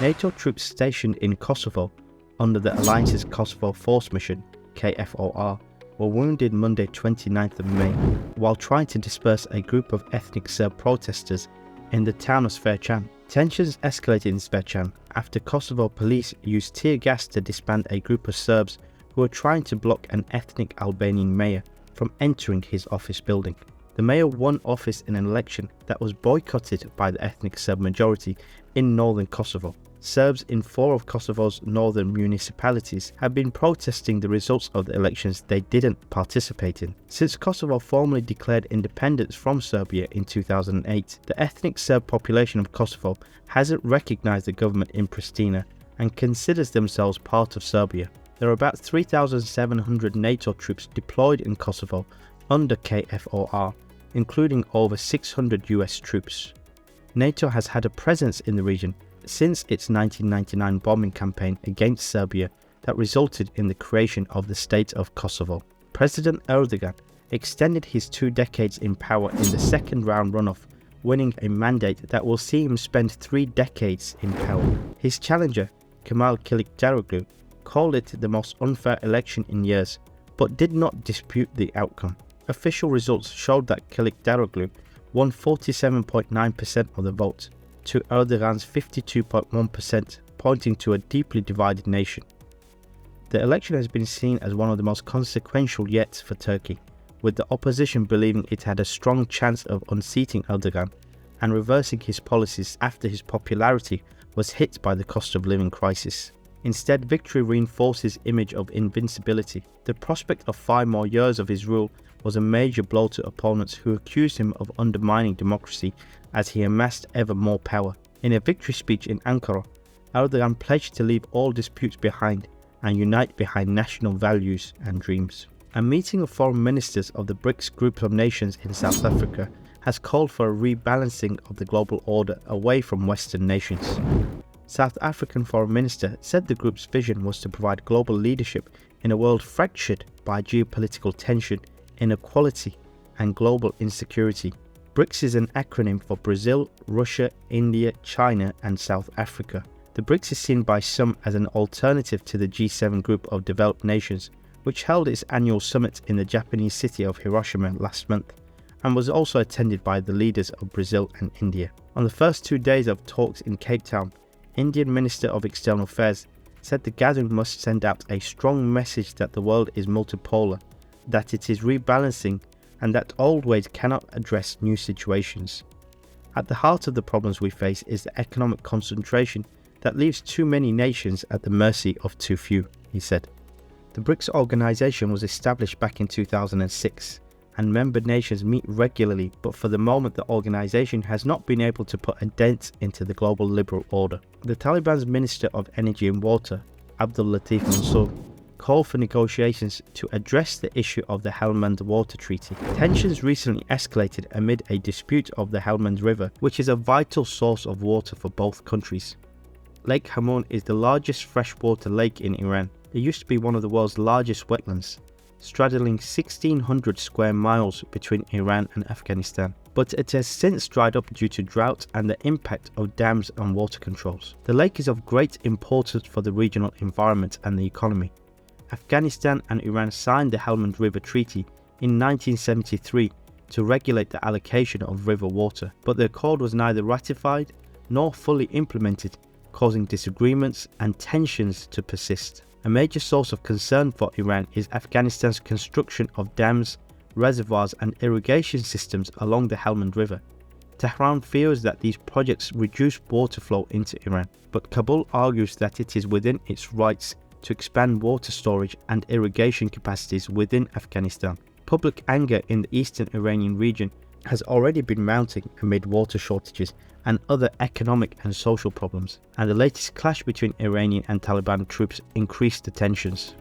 NATO troops stationed in Kosovo under the Alliance's Kosovo Force Mission, KFOR, were wounded Monday 29th of May while trying to disperse a group of ethnic Serb protesters in the town of Zvečan. Tensions escalated in Zvečan after Kosovo police used tear gas to disband a group of Serbs who were trying to block an ethnic Albanian mayor from entering his office building. The mayor won office in an election that was boycotted by the ethnic Serb majority in northern Kosovo. Serbs in 4 of Kosovo's northern municipalities have been protesting the results of the elections they didn't participate in. Since Kosovo formally declared independence from Serbia in 2008, the ethnic Serb population of Kosovo hasn't recognized the government in Pristina and considers themselves part of Serbia. There are about 3,700 NATO troops deployed in Kosovo under KFOR, including over 600 US troops. NATO has had a presence in the region since its 1999 bombing campaign against Serbia that resulted in the creation of the state of Kosovo. President Erdogan extended his 2 decades in power in the second round runoff, winning a mandate that will see him spend 3 decades in power. His challenger, Kemal Kılıçdaroğlu, called it the most unfair election in years, but did not dispute the outcome. Official results showed that Kılıçdaroğlu won 47.9% of the vote, to Erdogan's 52.1%, pointing to a deeply divided nation. The election has been seen as one of the most consequential yet for Turkey, with the opposition believing it had a strong chance of unseating Erdogan and reversing his policies after his popularity was hit by the cost of living crisis. Instead, victory reinforced his image of invincibility. The prospect of 5 more years of his rule was a major blow to opponents who accused him of undermining democracy as he amassed ever more power. In a victory speech in Ankara, Erdogan pledged to leave all disputes behind and unite behind national values and dreams. A meeting of foreign ministers of the BRICS group of nations in South Africa has called for a rebalancing of the global order away from Western nations. South African Foreign Minister said the group's vision was to provide global leadership in a world fractured by geopolitical tension, inequality, and global insecurity. BRICS is an acronym for Brazil, Russia, India, China, and South Africa. The BRICS is seen by some as an alternative to the G7 group of developed nations, which held its annual summit in the Japanese city of Hiroshima last month, and was also attended by the leaders of Brazil and India. On the first 2 days of talks in Cape Town, Indian Minister of External Affairs said the gathering must send out a strong message that the world is multipolar, that it is rebalancing, and that old ways cannot address new situations. At the heart of the problems we face is the economic concentration that leaves too many nations at the mercy of too few, he said. The BRICS organization was established back in 2006, and member nations meet regularly, but for the moment the organization has not been able to put a dent into the global liberal order. The Taliban's Minister of Energy and Water, Abdul Latif Mansour, called for negotiations to address the issue of the Helmand Water Treaty. Tensions recently escalated amid a dispute of the Helmand River, which is a vital source of water for both countries. Lake Hamoun is the largest freshwater lake in Iran. It used to be one of the world's largest wetlands, straddling 1,600 square miles between Iran and Afghanistan, but it has since dried up due to drought and the impact of dams and water controls. The lake is of great importance for the regional environment and the economy. Afghanistan and Iran signed the Helmand River Treaty in 1973 to regulate the allocation of river water, but the accord was neither ratified nor fully implemented, causing disagreements and tensions to persist. A major source of concern for Iran is Afghanistan's construction of dams, reservoirs and irrigation systems along the Helmand River. Tehran fears that these projects reduce water flow into Iran, but Kabul argues that it is within its rights to expand water storage and irrigation capacities within Afghanistan. Public anger in the eastern Iranian region has already been mounting amid water shortages and other economic and social problems, and the latest clash between Iranian and Taliban troops increased the tensions.